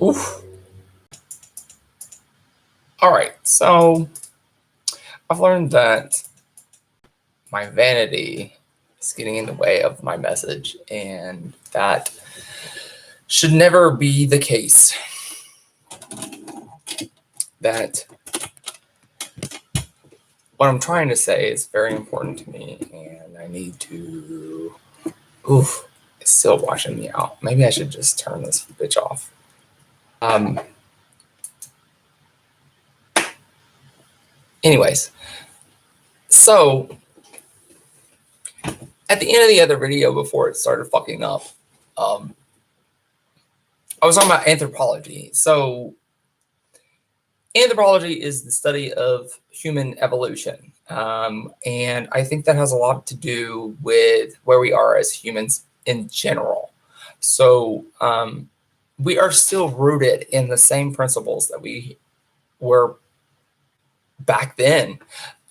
Oof. All right, so I've learned that my vanity is getting in the way of my message, and that should never be the case. That what I'm trying to say is very important to me, and I need to. Oof, it's still washing me out. Maybe I should just turn this bitch off. Anyways, so at the end of the other video before it started fucking up, I was talking about anthropology. So anthropology is the study of human evolution. And I think that has a lot to do with where we are as humans in general. So we are still rooted in the same principles that we were back then.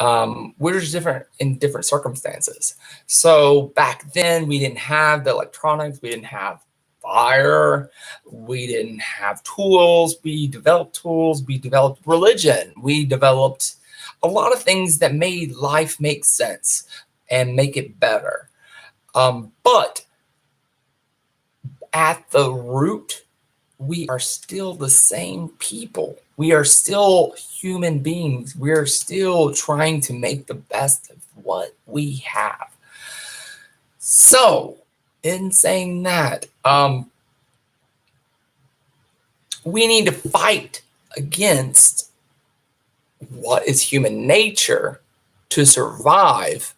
We're just different in different circumstances. So back then we didn't have the electronics, we didn't have fire, we didn't have tools. We developed tools, we developed religion, we developed a lot of things that made life make sense and make it better. But at the root, we are still the same people. We are still human beings. We are still trying to make the best of what we have. So, in saying that, we need to fight against what is human nature to survive,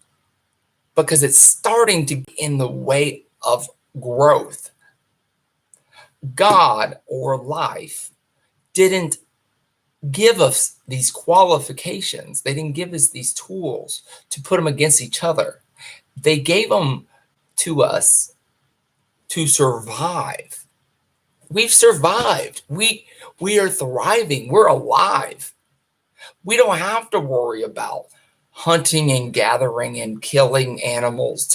because it's starting to get in the way of growth. God or life didn't give us these qualifications. They didn't give us these tools to put them against each other. They gave them to us to survive. We've survived. We are thriving. We're alive. We don't have to worry about hunting and gathering and killing animals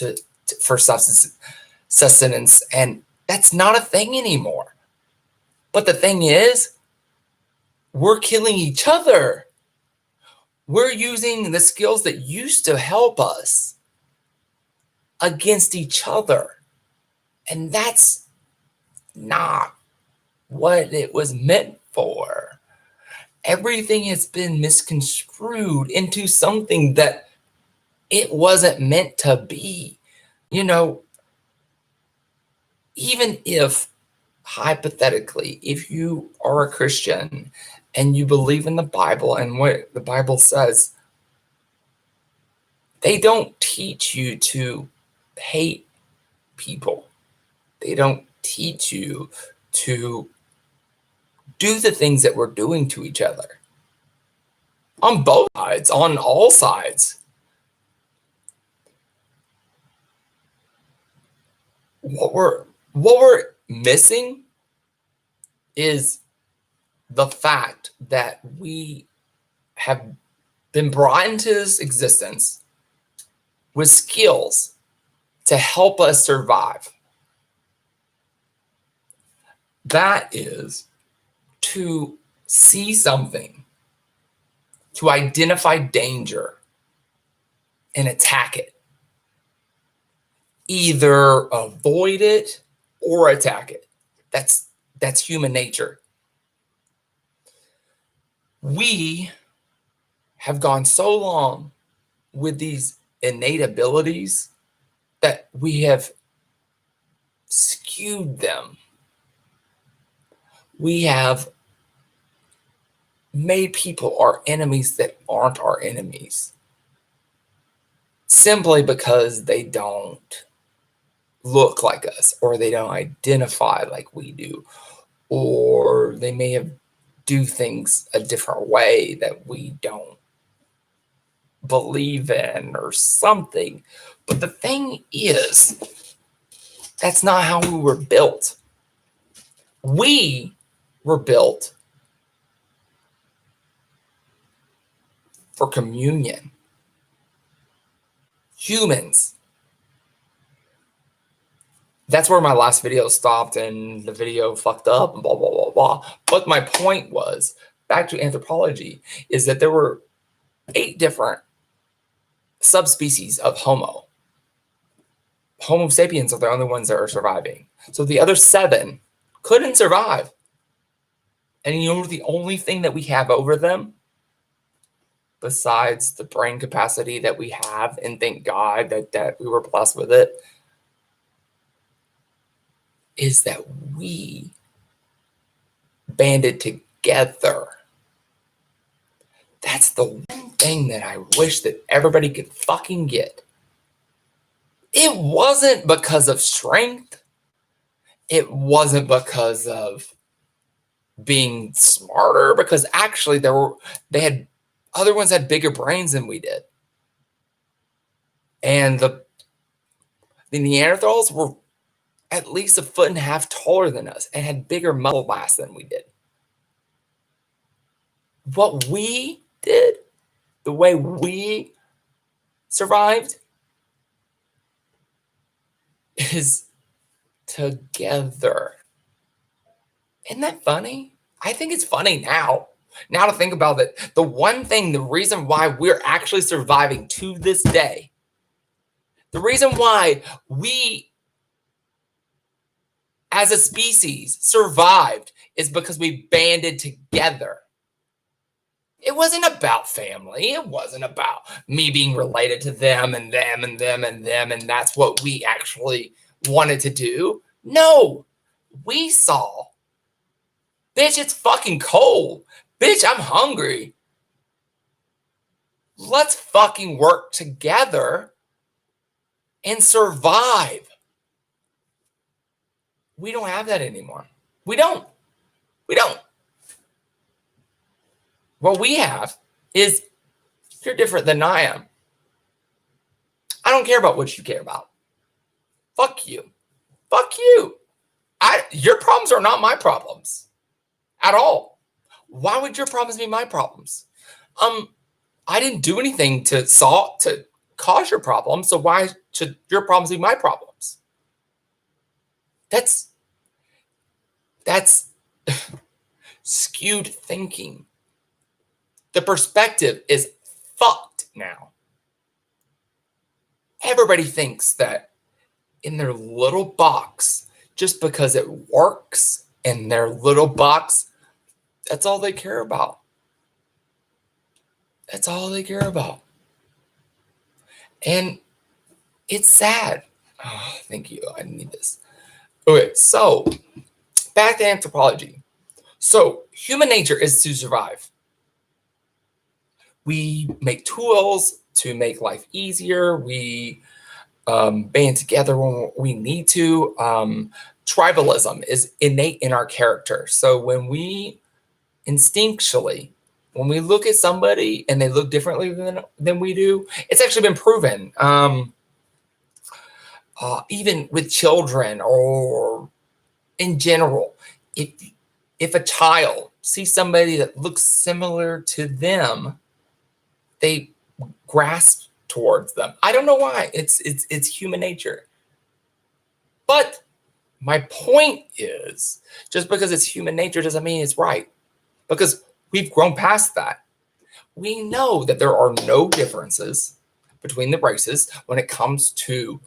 for sustenance, and that's not a thing anymore. But the thing is, we're killing each other. We're using the skills that used to help us against each other. And that's not what it was meant for. Everything has been misconstrued into something that it wasn't meant to be. You know, even if, hypothetically, if you are a Christian and you believe in the Bible and what the Bible says, they don't teach you to hate people. They don't teach you to do the things that we're doing to each other. On both sides, on all sides. What we're missing is the fact that we have been brought into this existence with skills to help us survive. That is to see something, to identify danger and attack it. Either avoid it or attack it. That's human nature. We have gone so long with these innate abilities that we have skewed them. We have made people our enemies that aren't our enemies, simply because they don't look like us, or they don't identify like we do, or they may have do things a different way that we don't believe in or something. But the thing is, that's not how we were built. We were built for communion. Humans That's where my last video stopped, and the video fucked up and blah, blah, blah, blah. But my point was, back to anthropology, is that there were 8 different subspecies of Homo. Homo sapiens are the only ones that are surviving. So the other 7 couldn't survive. And you know the only thing that we have over them, besides the brain capacity that we have, and thank God that we were blessed with it, is that we banded together. That's the one thing that I wish that everybody could fucking get. It wasn't because of strength. It wasn't because of being smarter, because actually other ones had bigger brains than we did. And the Neanderthals were at least 1.5 feet taller than us and had bigger muscle mass than we did. What we did, the way we survived, is together. Isn't that funny? I think it's funny now to think about it. The reason why we're actually surviving to this day, the reason why we as a species survived, is because we banded together. It wasn't about family. It wasn't about me being related to them and them and them and them, and that's what we actually wanted to do. No, we saw, bitch, it's fucking cold. Bitch, I'm hungry. Let's fucking work together and survive. We don't have that anymore. We don't. What we have is, you're different than I am. I don't care about what you care about. Fuck you. Fuck you. Your problems are not my problems at all. Why would your problems be my problems? I didn't do anything to cause your problems, so why should your problems be my problems? That's skewed thinking. The perspective is fucked now. Everybody thinks that in their little box, just because it works in their little box, that's all they care about. That's all they care about. And it's sad. Oh, thank you. I need this. Okay, so back to anthropology. So human nature is to survive. We make tools to make life easier. We band together when we need to. Tribalism is innate in our character. So when we instinctually, when we look at somebody and they look differently than we do, it's actually been proven. Even with children or in general, if a child sees somebody that looks similar to them, they grasp towards them. I don't know why. It's human nature. But my point is, just because it's human nature doesn't mean it's right. Because we've grown past that. We know that there are no differences between the races when it comes to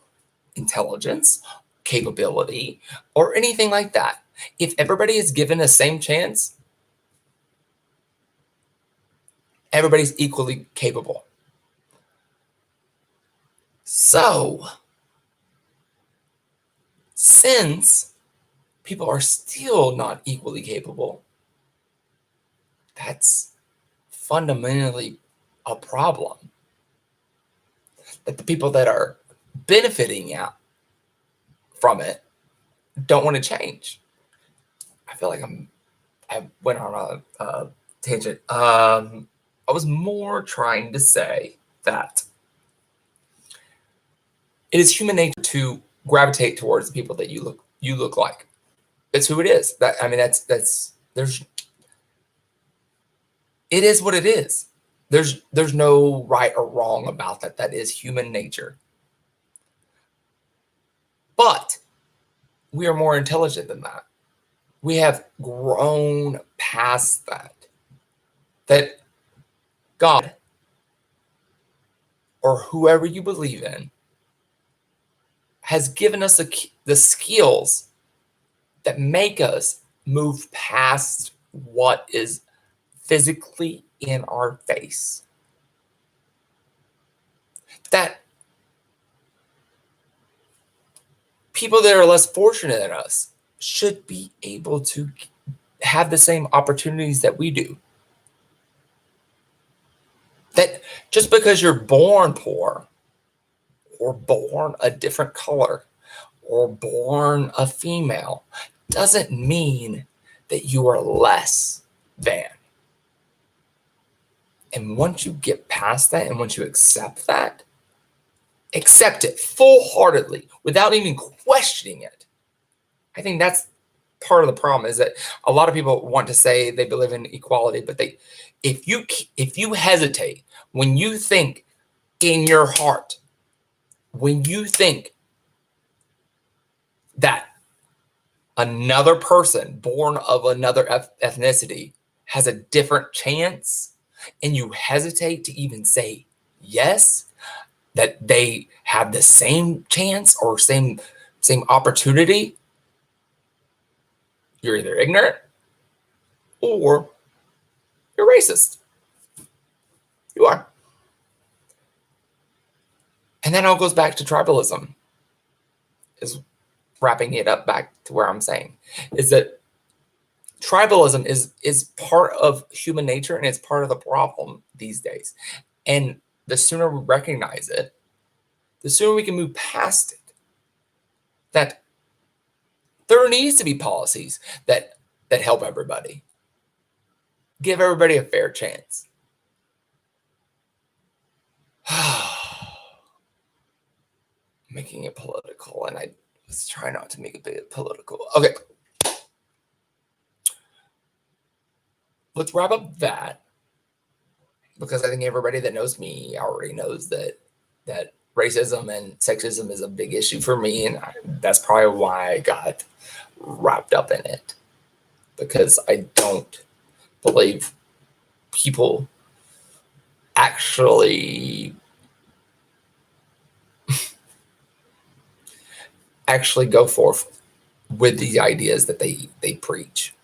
intelligence, capability, or anything like that. If everybody is given the same chance, everybody's equally capable. So, since people are still not equally capable, that's fundamentally a problem. That the people that are benefiting out from it don't want to change. I feel like I went on a tangent. I was more trying to say that it is human nature to gravitate towards the people that you look like. That's who it is. It is what it is. There's no right or wrong about that. That is human nature. But we are more intelligent than that. We have grown past that. That God, or whoever you believe in, has given us the skills that make us move past what is physically in our face. That people that are less fortunate than us should be able to have the same opportunities that we do. That just because you're born poor, or born a different color, or born a female, doesn't mean that you are less than. And once you get past that, and once you accept that, accept it full-heartedly without even questioning it. I think that's part of the problem, is that a lot of people want to say they believe in equality, but if you hesitate, when you think in your heart, when you think that another person born of another ethnicity has a different chance, and you hesitate to even say yes, that they have the same chance or same opportunity, you're either ignorant or you're racist. You are. And that all goes back to tribalism, is wrapping it up back to where I'm saying, is that tribalism is part of human nature, and it's part of the problem these days. And the sooner we recognize it, the sooner we can move past it. That there needs to be policies that help everybody, give everybody a fair chance. Making it political, and I was trying not to make it bit political. Okay, let's wrap up that, because I think everybody that knows me already knows that racism and sexism is a big issue for me, and that's probably why I got wrapped up in it, because I don't believe people actually go forth with the ideas that they preach,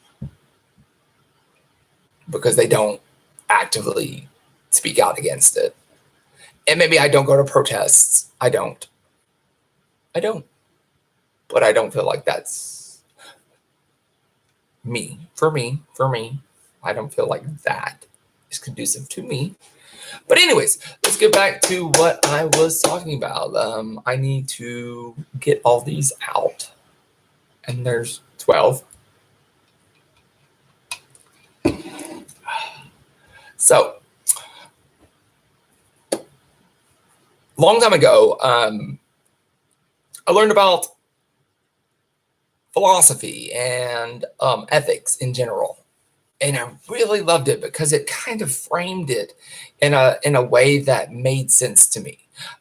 because they don't actively speak out against it. And maybe I don't go to protests. I don't. But I don't feel like that's me. For me, I don't feel like that is conducive to me. But anyways, let's get back to what I was talking about. I need to get all these out. And there's 12. So, long time ago, I learned about philosophy and ethics in general, and I really loved it because it kind of framed it in a way that made sense to me.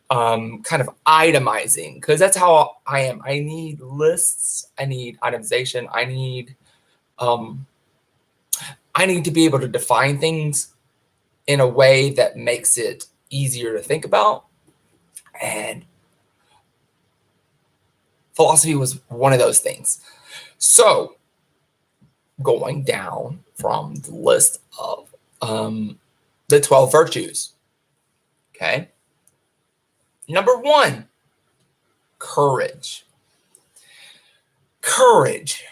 Kind of itemizing, because that's how I am. I need lists. I need itemization. I need to be able to define things in a way that makes it easier to think about. And philosophy was one of those things. So, going down from the list of the 12 virtues. Okay. Number 1, courage. Courage.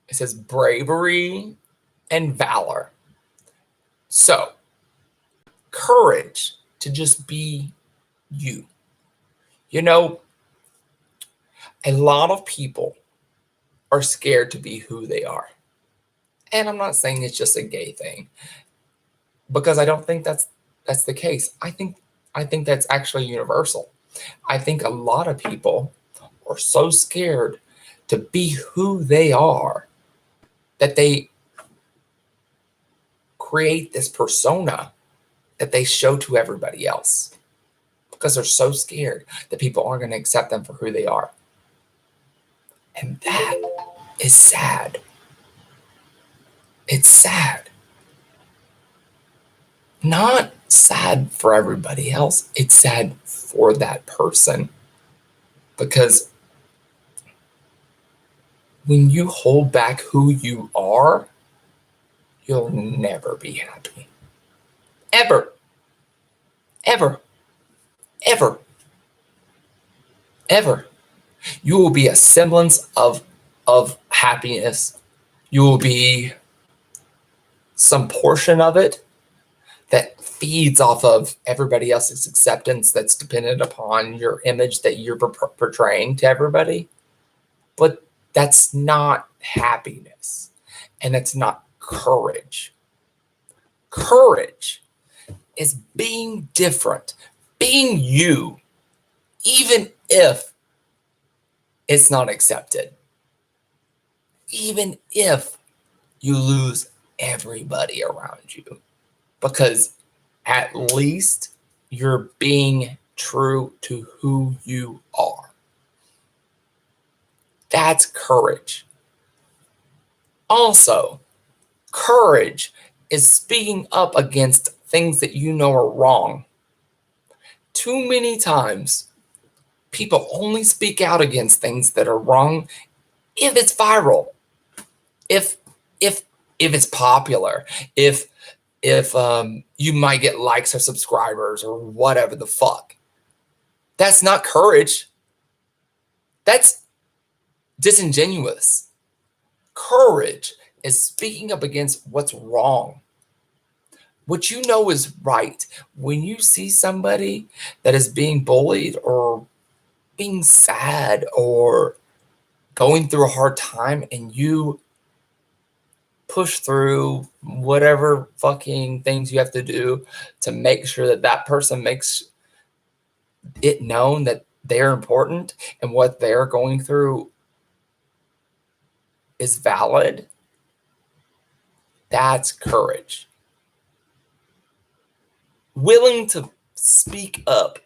It says bravery and valor. So, courage to just be you. You know, a lot of people are scared to be who they are. And I'm not saying it's just a gay thing, because I don't think that's the case. I think that's actually universal. I think a lot of people are so scared to be who they are that they create this persona that they show to everybody else, because they're so scared that people aren't going to accept them for who they are. And that is sad. It's sad. Not sad for everybody else. It's sad for that person. Because when you hold back who you are, you'll never be happy. Ever. Ever. Ever. Ever. You will be a semblance of happiness. You will be some portion of it that feeds off of everybody else's acceptance that's dependent upon your image that you're portraying to everybody. But that's not happiness. And that's not courage. Courage is being different, being you, even if it's not accepted, even if you lose everybody around you, because at least you're being true to who you are. That's courage. Also, courage is speaking up against things that you know are wrong. Too many times, people only speak out against things that are wrong if it's viral, if it's popular, if you might get likes or subscribers or whatever the fuck. That's not courage. That's disingenuous. Courage is speaking up against what's wrong, what you know is right. When you see somebody that is being bullied or being sad or going through a hard time, and you push through whatever fucking things you have to do to make sure that that person makes it known that they're important and what they're going through is valid, that's courage. Willing to speak up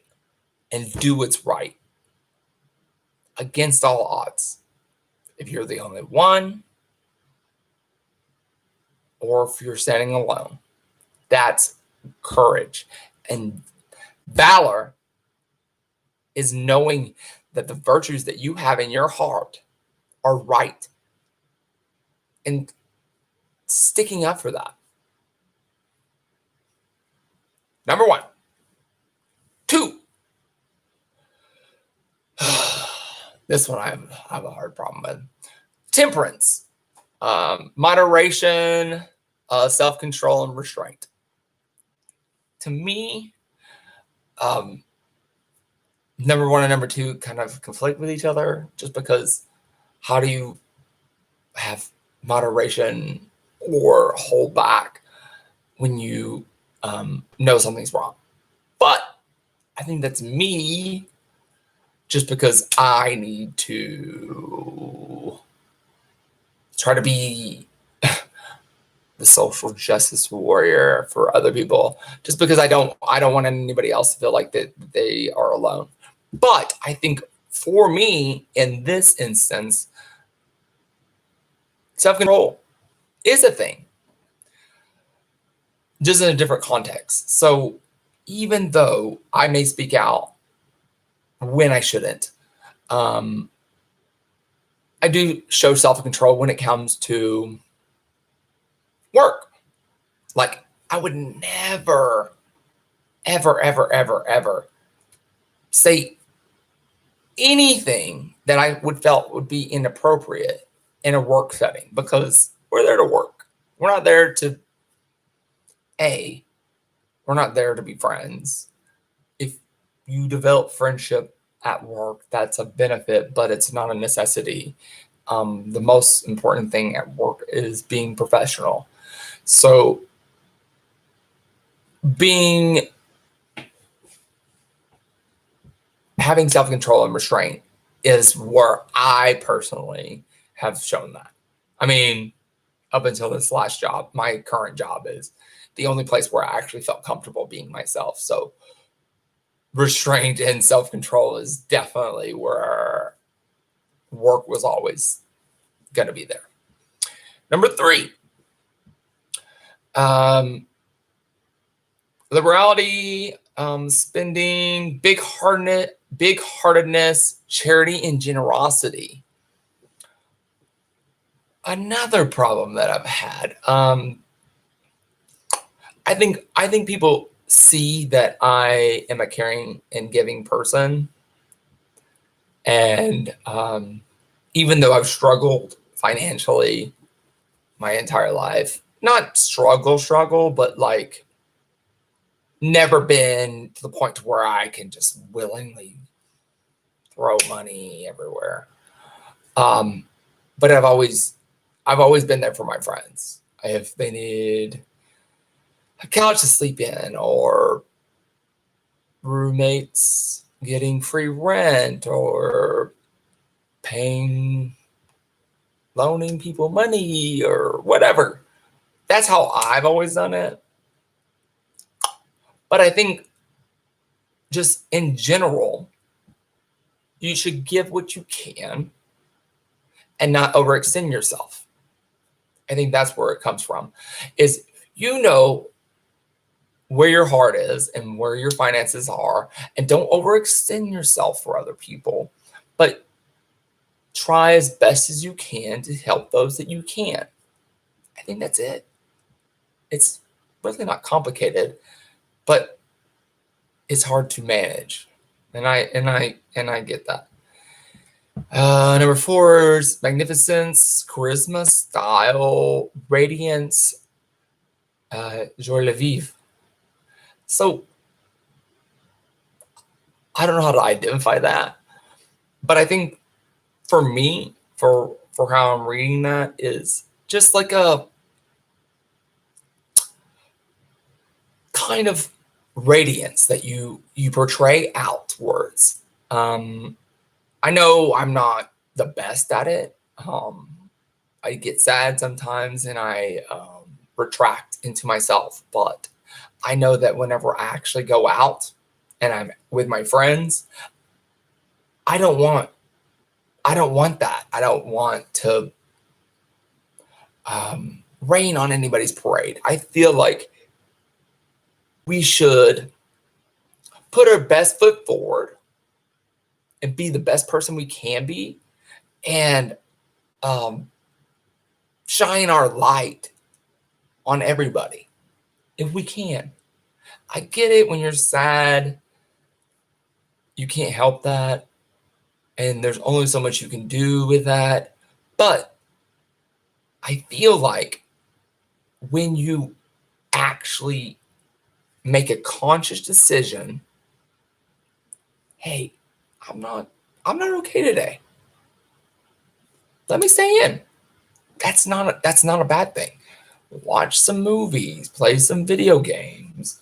and do what's right against all odds. If you're the only one, or if you're standing alone, that's courage. And valor is knowing that the virtues that you have in your heart are right and sticking up for that. Number one. 2. This one I have a hard problem with. Temperance, moderation, self-control, and restraint. To me, number 1 and number 2 kind of conflict with each other, just because how do you have moderation or hold back when you know something's wrong? But I think that's me, just because I need to try to be the social justice warrior for other people, just because I don't want anybody else to feel like that they are alone. But I think for me, in this instance, self-control is a thing, just in a different context. So even though I may speak out when I shouldn't, I do show self-control when it comes to work. Like, I would never, ever, ever, ever, ever say anything that I felt would be inappropriate in a work setting, because we're there to work. We're not there to, we're not there to be friends. If you develop friendship at work, that's a benefit, but it's not a necessity. The most important thing at work is being professional. So having self-control and restraint is where I personally have shown that. I mean, up until this last job, my current job is the only place where I actually felt comfortable being myself. So restraint and self-control is definitely where work was always going to be there. Number 3, liberality, spending, big-heartedness, charity, and generosity. Another problem that I've had. I think people see that I am a caring and giving person, and even though I've struggled financially my entire life, not struggle, but like never been to the point to where I can just willingly throw money everywhere. But I've always been there for my friends. If they need a couch to sleep in, or roommates getting free rent, or loaning people money, or whatever. That's how I've always done it. But I think just in general, you should give what you can and not overextend yourself. I think that's where it comes from, is where your heart is and where your finances are, and don't overextend yourself for other people, but try as best as you can to help those that you can. I think that's it. It's really not complicated, but it's hard to manage. And I get that. Number 4 is magnificence, charisma, style, radiance, joie de vivre. So I don't know how to identify that, but I think for me, for how I'm reading that, is just like a kind of radiance that you portray outwards. I know I'm not the best at it. I get sad sometimes, and I retract into myself, but I know that whenever I actually go out and I'm with my friends, I don't want that. I don't want to rain on anybody's parade. I feel like we should put our best foot forward and be the best person we can be, and shine our light on everybody if we can. I get it, when you're sad, you can't help that, and there's only so much you can do with that. But I feel like when you actually make a conscious decision, hey, I'm not okay today, let me stay in. That's not a bad thing. Watch some movies, play some video games,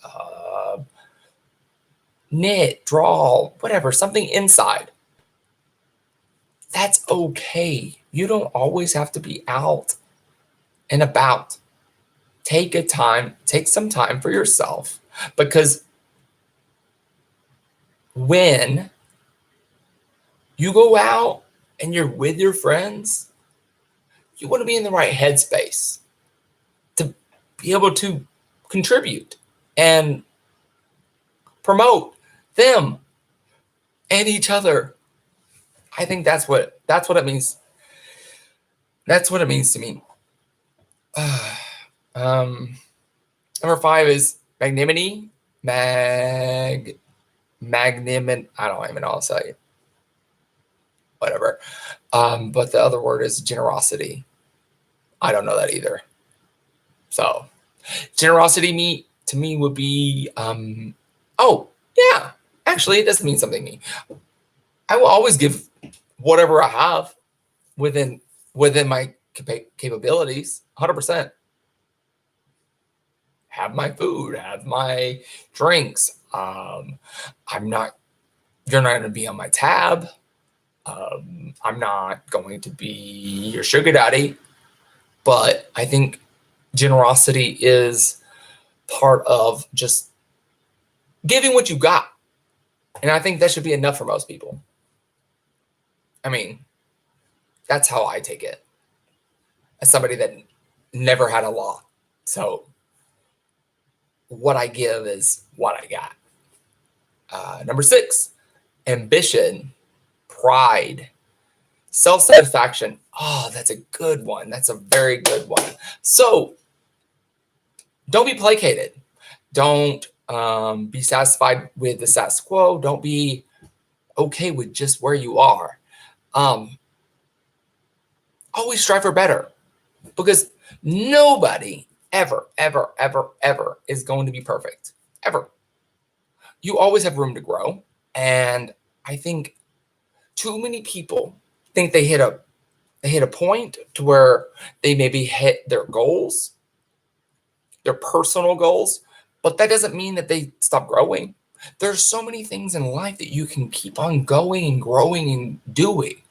knit, draw, whatever, something inside. That's okay. You don't always have to be out and about. Take some time for yourself, because when you go out and you're with your friends, you want to be in the right headspace to be able to contribute and promote them and each other. I think that's what it means. That's what it means to me. Number 5 is magnanimity. Magnanimity. I don't even know how to say it. Whatever. But the other word is generosity. I don't know that either. So generosity to me would be, oh yeah, actually it does mean something to me. I will always give whatever I have within my capabilities, 100%. Have my food, have my drinks. You're not going to be on my tab. I'm not going to be your sugar daddy, but I think generosity is part of just giving what you got. And I think that should be enough for most people. I mean, That's how I take it as somebody that never had a lot. So what I give is what I got. Number 6, ambition, pride, self-satisfaction. Oh, that's a good one. That's a very good one. So don't be placated. Don't be satisfied with the status quo. Don't be okay with just where you are. Always strive for better, because nobody ever, ever, ever, ever is going to be perfect. Ever. You always have room to grow. And I think too many people think they hit a point to where they maybe hit their goals, their personal goals, but that doesn't mean that they stop growing. There's so many things in life that you can keep on going and growing and doing,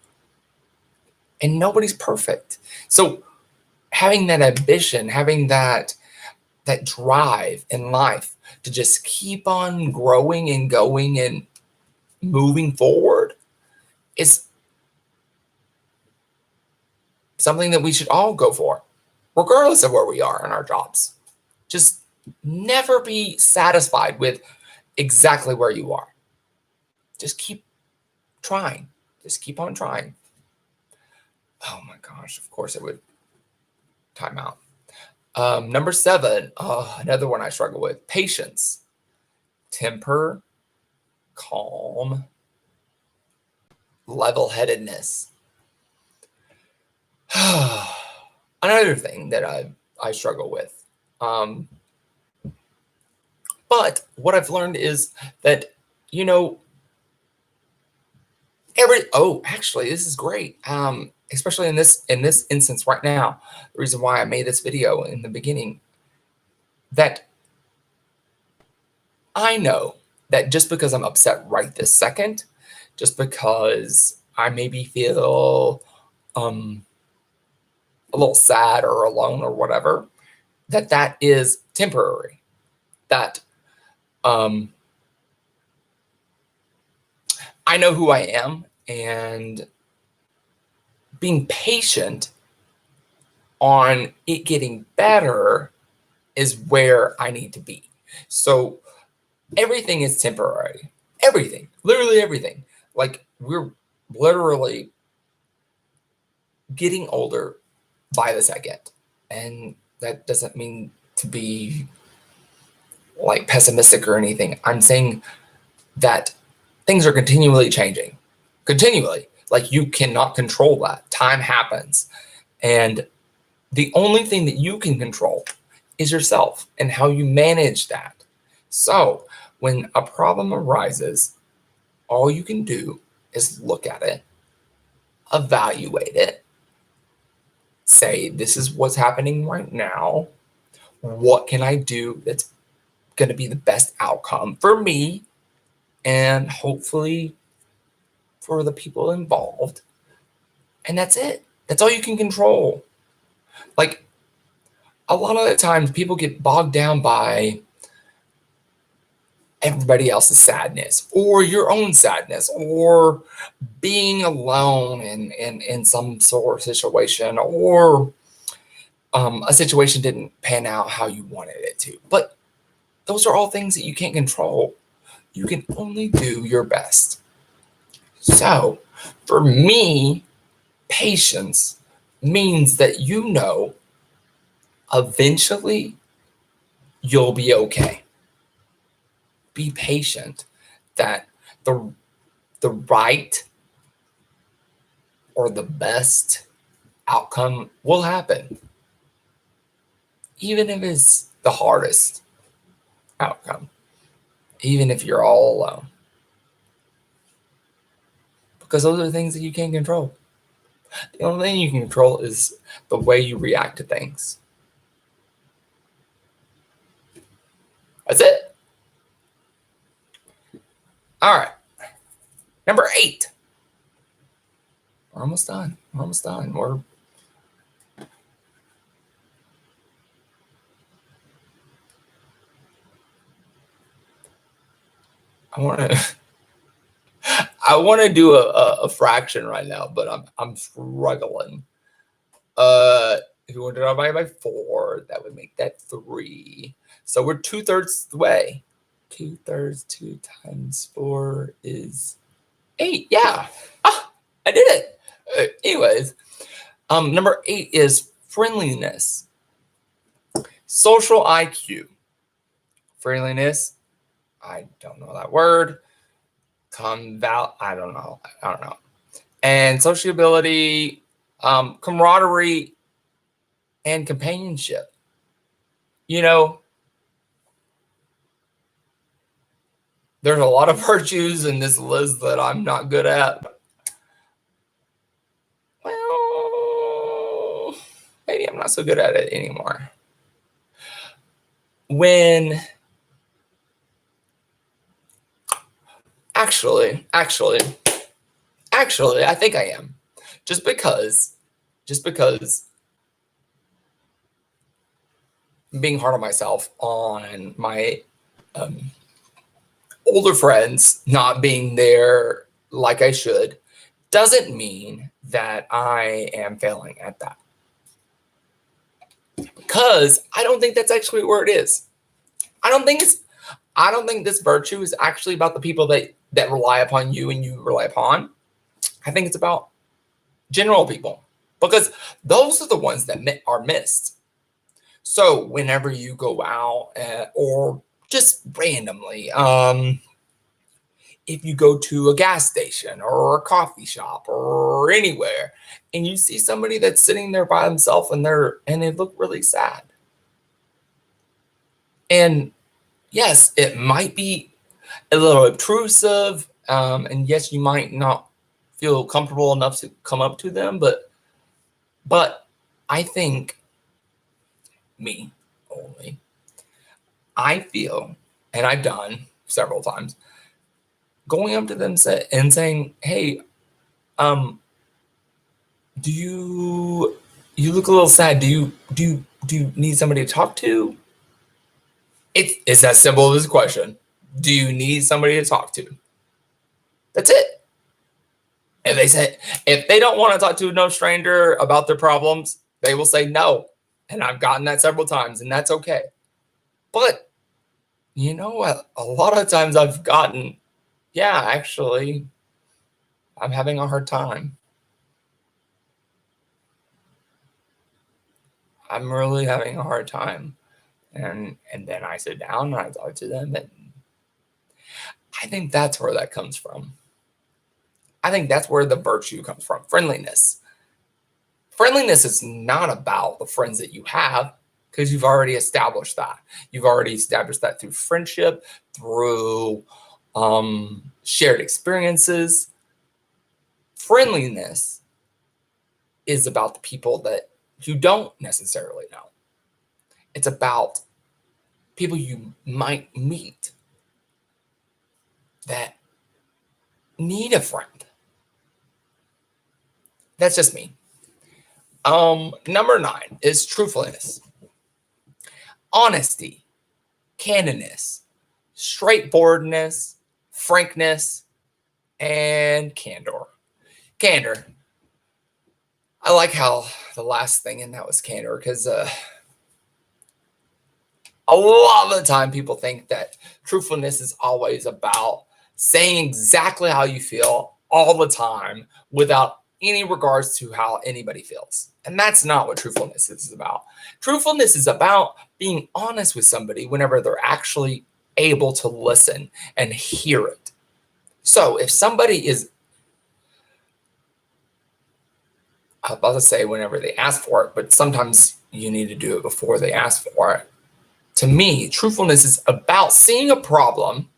and nobody's perfect. So having that ambition, having that drive in life to just keep on growing and going and moving forward is something that we should all go for, regardless of where we are in our jobs. Just never be satisfied with exactly where you are. Just keep trying. Just keep on trying. Oh my gosh, of course it would time out. Number 7, another one I struggle with, patience, temper, calm, level-headedness. Another thing that I struggle with. But what I've learned is that, actually, this is great. Especially in this instance right now, the reason why I made this video in the beginning, that I know that just because I'm upset right this second, just because I maybe feel a little sad or alone or whatever, that is temporary. That I know who I am, and being patient on it getting better is where I need to be. So everything is temporary. Everything, literally everything. Like, we're literally getting older by the second. And that doesn't mean to be like pessimistic or anything. I'm saying that things are continually changing. Continually. Like, you cannot control that. Time happens. And the only thing that you can control is yourself and how you manage that. So when a problem arises, all you can do is look at it, evaluate it, say, this is what's happening right now. What can I do that's going to be the best outcome for me and hopefully for the people involved? And that's it. That's all you can control. Like, a lot of the times people get bogged down by everybody else's sadness or your own sadness or being alone in some sort of situation, or a situation didn't pan out how you wanted it to. But those are all things that you can't control. You can only do your best. So for me, patience means that eventually you'll be okay. Be patient that the right or the best outcome will happen, even if it's the hardest outcome, even if you're all alone, because those are the things that you can't control. The only thing you can control is the way you react to things. That's it. All right. Number 8. We're almost done. I I want to do a fraction right now, but I'm struggling. If you want to divide by 4, that would make that 3. So we're 2/3 the way. 2/3, 2 times 4 is 8. Yeah. Ah, I did it. Anyways, number 8 is friendliness. Social IQ. Friendliness. I don't know that word. I don't know. And sociability, camaraderie, and companionship. There's a lot of virtues in this list that I'm not good at. Well, maybe I'm not so good at it anymore. Actually, I think I am. Just because I'm being hard on myself on my older friends not being there like I should doesn't mean that I am failing at that. Because I don't think that's actually where it is. I don't think this virtue is actually about the people that rely upon you and you rely upon. I think it's about general people, because those are the ones that are missed. So whenever you go out or just randomly, if you go to a gas station or a coffee shop or anywhere and you see somebody that's sitting there by themselves and they look really sad. And yes, it might be a little obtrusive, and yes, you might not feel comfortable enough to come up to them, but I think I feel, and I've done several times, going up to them and saying, "Hey, do you look a little sad? Do you need somebody to talk to?" It's as simple as a question. Do you need somebody to talk to? That's it. If they don't want to talk to no stranger about their problems, they will say no. And I've gotten that several times, and that's okay. But you know what? A lot of times I've gotten, yeah, actually, I'm having a hard time. I'm really having a hard time. And then I sit down and I talk to them, and I think that's where that comes from. I think that's where the virtue comes from. Friendliness. Friendliness is not about the friends that you have, because you've already established that. You've already established that through friendship, through shared experiences. Friendliness is about the people that you don't necessarily know. It's about people you might meet that need a friend. That's just me. Number 9 is truthfulness, honesty, candidness, straightforwardness, frankness, and candor. Candor. I like how the last thing in that was candor, because a lot of the time people think that truthfulness is always about saying exactly how you feel all the time without any regards to how anybody feels. And that's not what truthfulness is about. Truthfulness is about being honest with somebody whenever they're actually able to listen and hear it. So if somebody is, I was about to say whenever they ask for it, but sometimes you need to do it before they ask for it. To me, truthfulness is about seeing a problem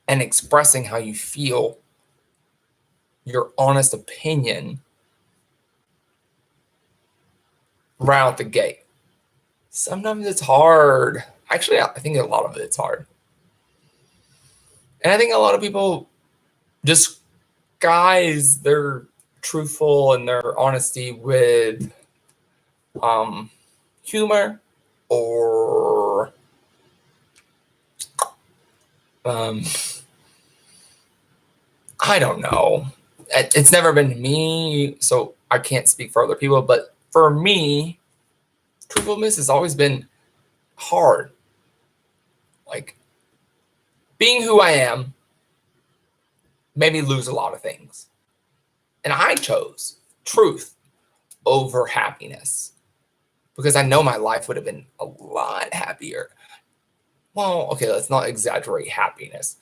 and expressing how you feel, your honest opinion right out the gate. Sometimes it's hard. Actually, I think a lot of it's hard. And I think a lot of people disguise their truthful and their honesty with humor or I don't know. It's never been me, so I can't speak for other people. But for me, truthfulness has always been hard. Like, being who I am made me lose a lot of things. And I chose truth over happiness because I know my life would have been a lot happier. Well, okay, let's not exaggerate happiness.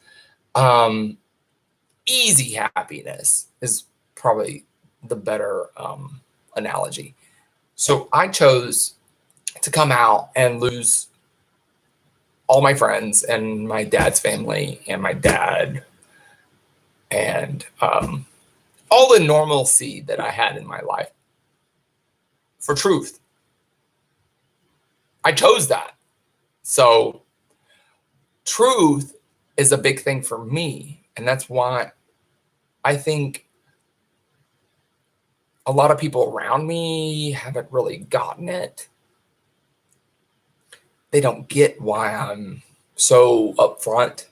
Easy happiness is probably the better analogy. So I chose to come out and lose all my friends and my dad's family and my dad and all the normalcy that I had in my life for truth. I chose that. So truth is a big thing for me. And that's why I think a lot of people around me haven't really gotten it. They don't get why I'm so upfront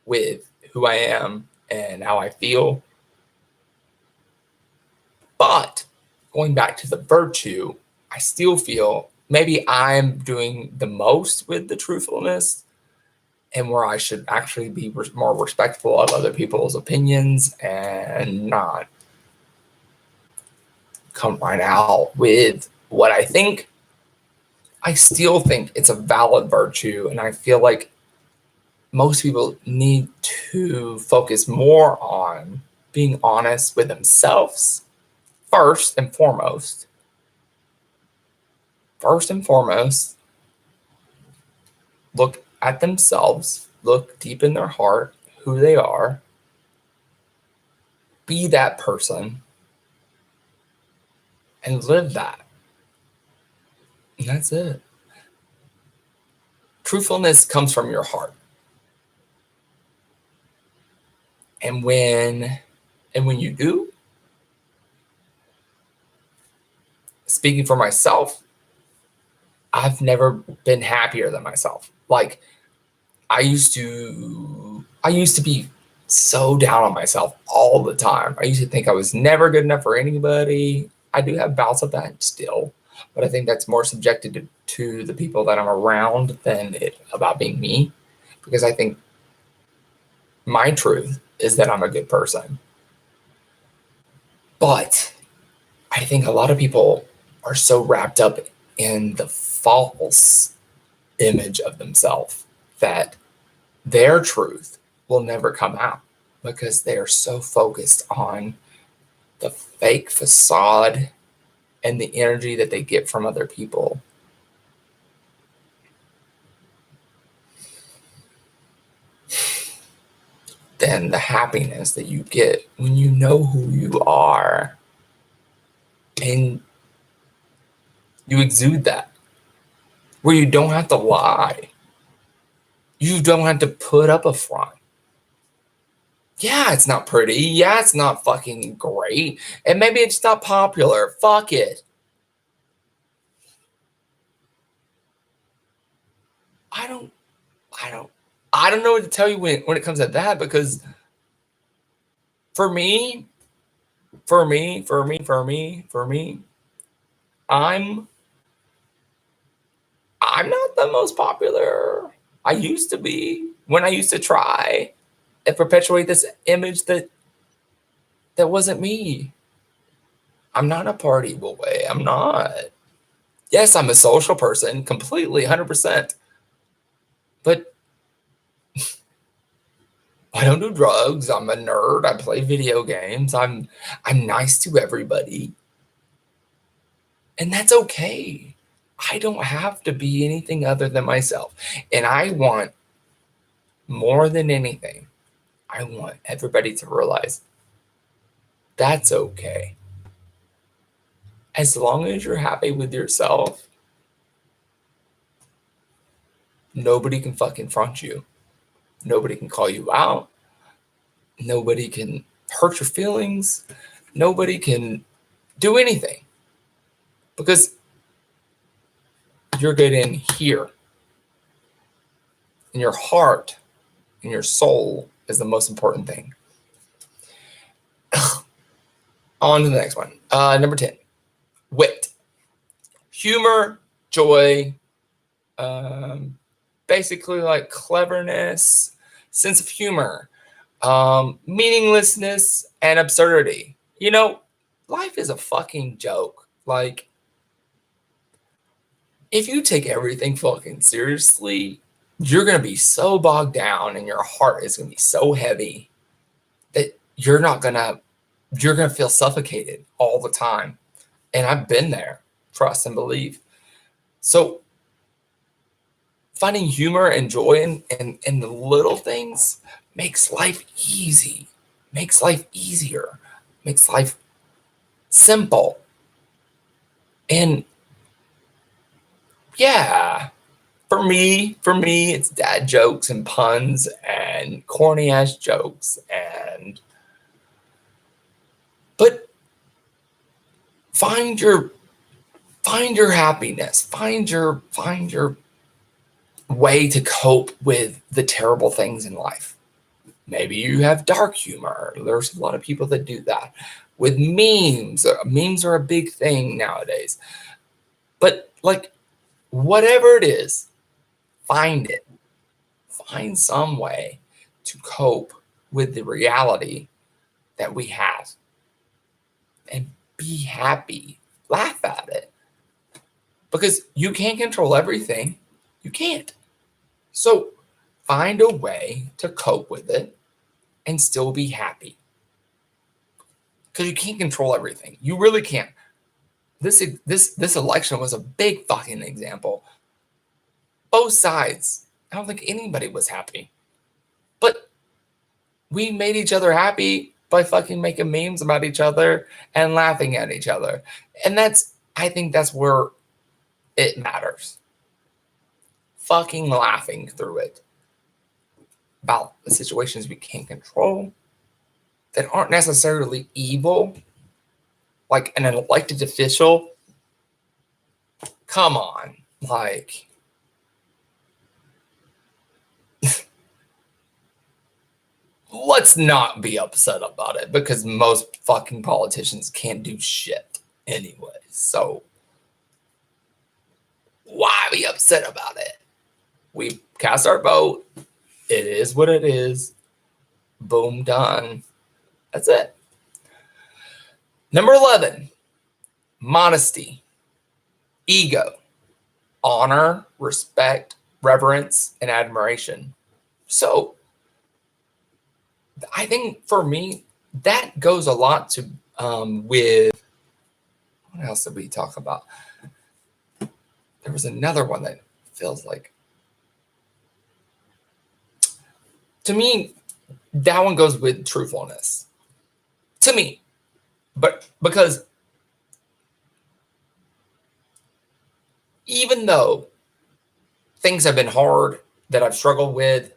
with who I am and how I feel. But going back to the virtue, I still feel maybe I'm doing the most with the truthfulness and where I should actually be more respectful of other people's opinions and not come right out with what I think. I still think it's a valid virtue, and I feel like most people need to focus more on being honest with themselves first and foremost. First and foremost, look at themselves, look deep in their heart, who they are, be that person, and live that. And that's it. Truthfulness comes from your heart. And when you do, speaking for myself, I've never been happier than myself. Like, I used to be so down on myself all the time. I used to think I was never good enough for anybody. I do have bouts of that still, but I think that's more subjected to the people that I'm around than it about being me, because I think my truth is that I'm a good person. But I think a lot of people are so wrapped up in the false image of themselves that their truth will never come out because they're so focused on the fake facade and the energy that they get from other people. Than the happiness that you get when you know who you are and you exude that, where you don't have to lie. You don't have to put up a front. Yeah, it's not pretty. Yeah, it's not fucking great. And maybe it's not popular. Fuck it. I don't know what to tell you when it comes to that, because for me, I'm not the most popular. I used to be, when I used to try and perpetuate this image that wasn't me. I'm not a party boy. I'm not. Yes, I'm a social person, completely, 100%. But I don't do drugs. I'm a nerd. I play video games. I'm nice to everybody. And that's okay. I don't have to be anything other than myself. And I want, more than anything, I want everybody to realize that's okay. As long as you're happy with yourself, nobody can fucking front you. Nobody can call you out. Nobody can hurt your feelings. Nobody can do anything, because you're good in here, in your heart, and your soul is the most important thing. On to the next one. Number 10, wit. Humor, joy, basically like cleverness, sense of humor, meaninglessness, and absurdity. You know, life is a fucking joke. Like, if you take everything fucking seriously, you're going to be so bogged down and your heart is going to be so heavy that you're going to feel suffocated all the time. And I've been there, trust and believe. So finding humor and joy in the little things makes life easy, makes life easier, makes life simple. And yeah, for me, it's dad jokes and puns and corny ass jokes but find your happiness, find your way to cope with the terrible things in life. Maybe you have dark humor. There's a lot of people that do that. With memes. Memes are a big thing nowadays. But like, whatever it is, find it. Find some way to cope with the reality that we have. And be happy. Laugh at it. Because you can't control everything. You can't. So find a way to cope with it and still be happy. Because you can't control everything. You really can't. This election was a big fucking example. Both sides. I don't think anybody was happy. But we made each other happy by fucking making memes about each other and laughing at each other. And I think that's where it matters. Fucking laughing through it. About the situations we can't control that aren't necessarily evil. Like an elected official. Come on. Like, let's not be upset about it because most fucking politicians can't do shit anyway. So why be upset about it? We cast our vote. It is what it is. Boom, done. That's it. Number 11, modesty, ego, honor, respect, reverence, and admiration. So I think for me, that goes a lot to with, what else did we talk about? There was another one that feels like, to me, that one goes with truthfulness. To me. But because even though things have been hard that I've struggled with,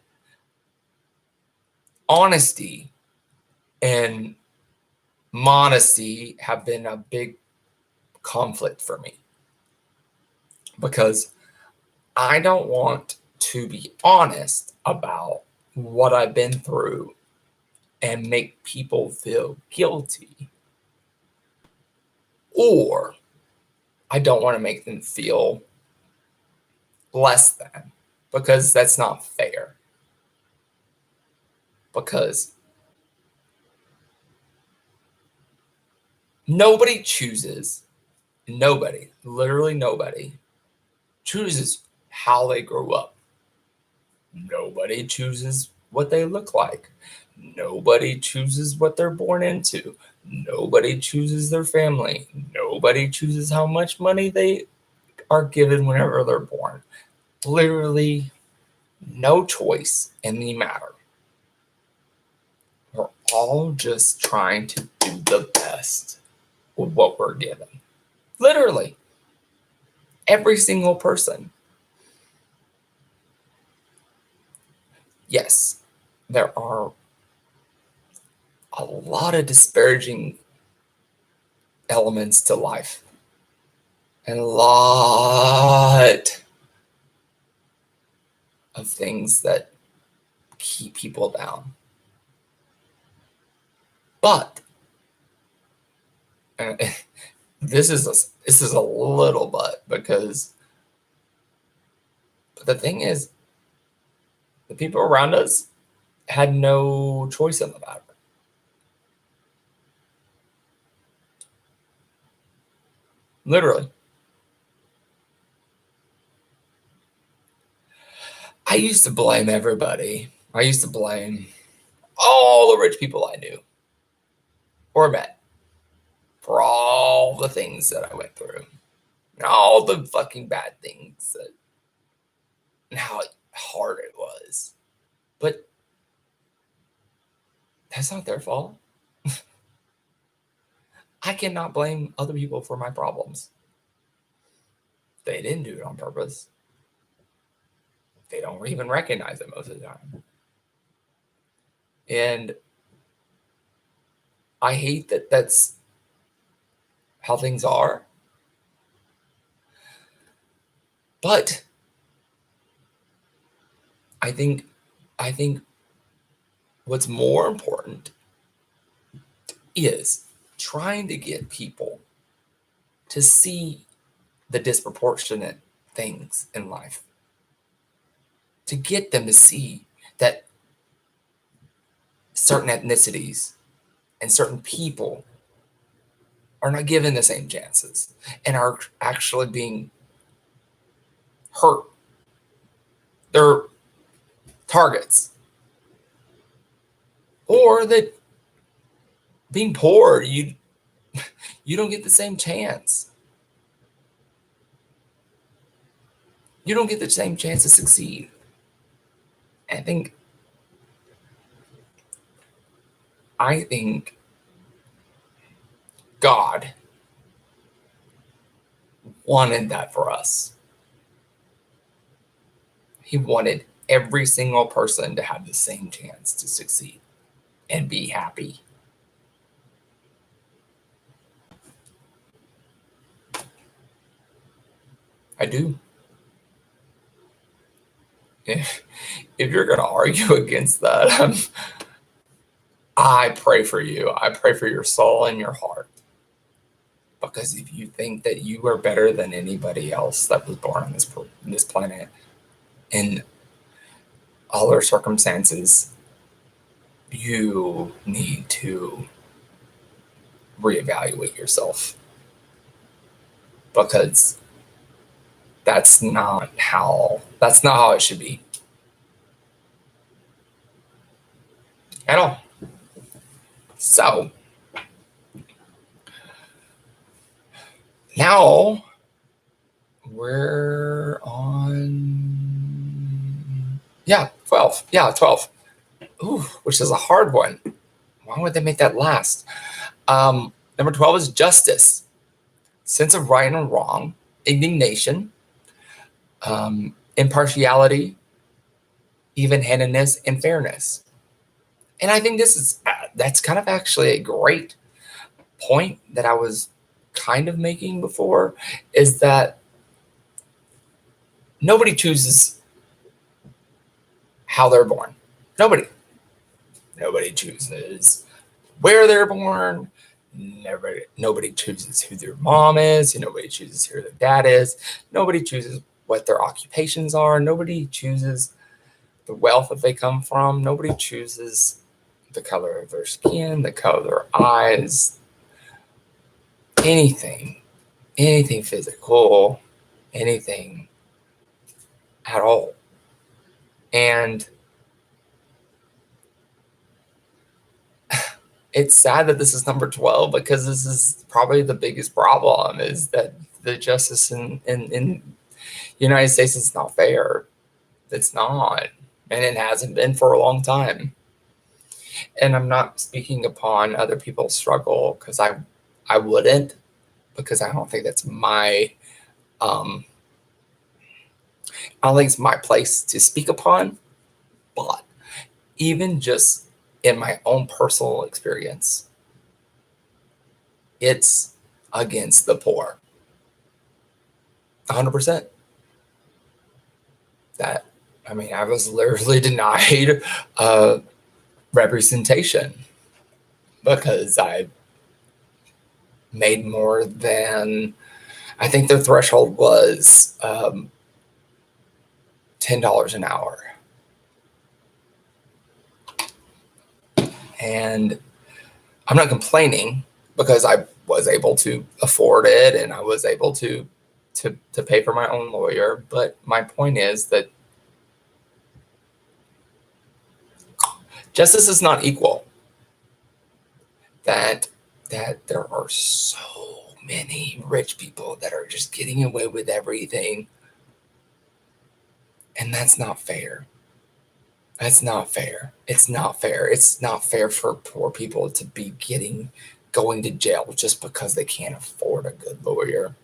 honesty and modesty have been a big conflict for me. Because I don't want to be honest about what I've been through and make people feel guilty. Or I don't want to make them feel less than, because that's not fair. Because nobody, literally nobody chooses how they grow up. Nobody chooses what they look like. Nobody chooses what they're born into. Nobody chooses their family. Nobody chooses how much money they are given whenever they're born. Literally no choice in the matter. We're all just trying to do the best with what we're given. Literally. Every single person. Yes, there are a lot of disparaging elements to life. And a lot of things that keep people down. But this is a little but, because the thing is, the people around us had no choice in the matter. Literally. I used to blame everybody. I used to blame all the rich people I knew or met for all the things that I went through, and all the fucking bad things that, and how hard it was. But that's not their fault. I cannot blame other people for my problems. They didn't do it on purpose. They don't even recognize it most of the time. And I hate that that's how things are. But I think what's more important is trying to get people to see the disproportionate things in life, to get them to see that certain ethnicities and certain people are not given the same chances and are actually being hurt. They're targets. Or that being poor, you don't get the same chance. You don't get the same chance to succeed. I think God wanted that for us. He wanted every single person to have the same chance to succeed and be happy. I do. If you're going to argue against that, I pray for you. I pray for your soul and your heart. Because if you think that you are better than anybody else that was born on this planet in all their circumstances, you need to reevaluate yourself. Because that's not how it should be. At all. So now we're on 12. Yeah, 12. Ooh, which is a hard one. Why would they make that last? Number 12 is justice, sense of right and wrong, indignation, impartiality, even-handedness, and fairness. And I think that's kind of actually a great point that I was kind of making before, is that nobody chooses how they're born. Nobody chooses where they're born. Nobody chooses who their mom is. Nobody chooses who their dad is. Nobody chooses what their occupations are. Nobody chooses the wealth that they come from. Nobody chooses the color of their skin, the color of their eyes, anything physical, anything at all. And it's sad that this is number 12, because this is probably the biggest problem, is that the justice in the United States is not fair. It's not. And it hasn't been for a long time. And I'm not speaking upon other people's struggle, because I wouldn't, because I don't think that's my I don't think it's my place to speak upon. But even just in my own personal experience, it's against the poor. 100%. That I mean, I was literally denied representation because I made more than, I think their threshold was $10 an hour. And I'm not complaining because I was able to afford it and I was able to pay for my own lawyer. But my point is that justice is not equal. That there are so many rich people that are just getting away with everything. And that's not fair. That's not fair. It's not fair. It's not fair for poor people to be going to jail just because they can't afford a good lawyer.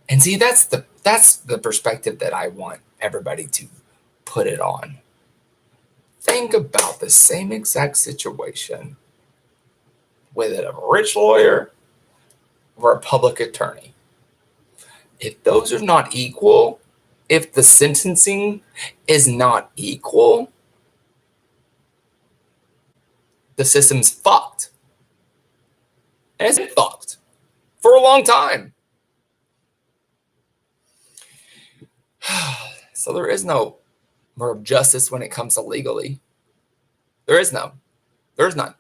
And see, that's the perspective that I want everybody to put it on. Think about the same exact situation with a rich lawyer or a public attorney. If those are not equal, if the sentencing is not equal, the system's fucked. And it's been fucked for a long time. So there is no more justice when it comes to legally. There is no. There's none.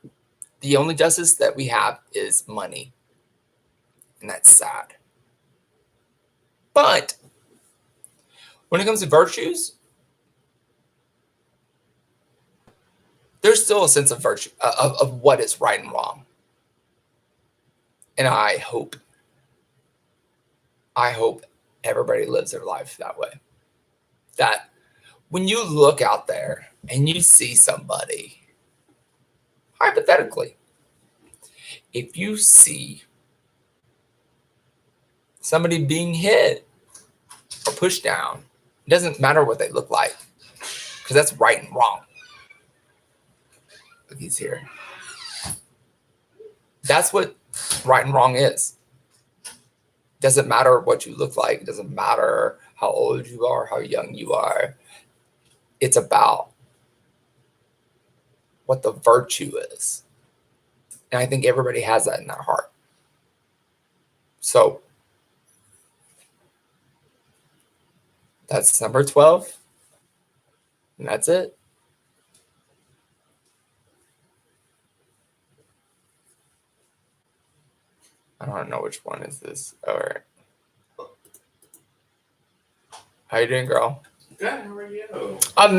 The only justice that we have is money. And that's sad. But when it comes to virtues, there's still a sense of virtue, of what is right and wrong. And I hope everybody lives their life that way. That when you look out there and you see somebody, hypothetically, if you see somebody being hit or pushed down, it doesn't matter what they look like, because that's right and wrong. Look, he's here. That's what right and wrong is. It doesn't matter what you look like. It doesn't matter how old you are, how young you are. It's about what the virtue is. And I think everybody has that in their heart. So that's number 12. And that's it. I don't know which one is this. All right. How you doing, girl? Good. How are you? I'm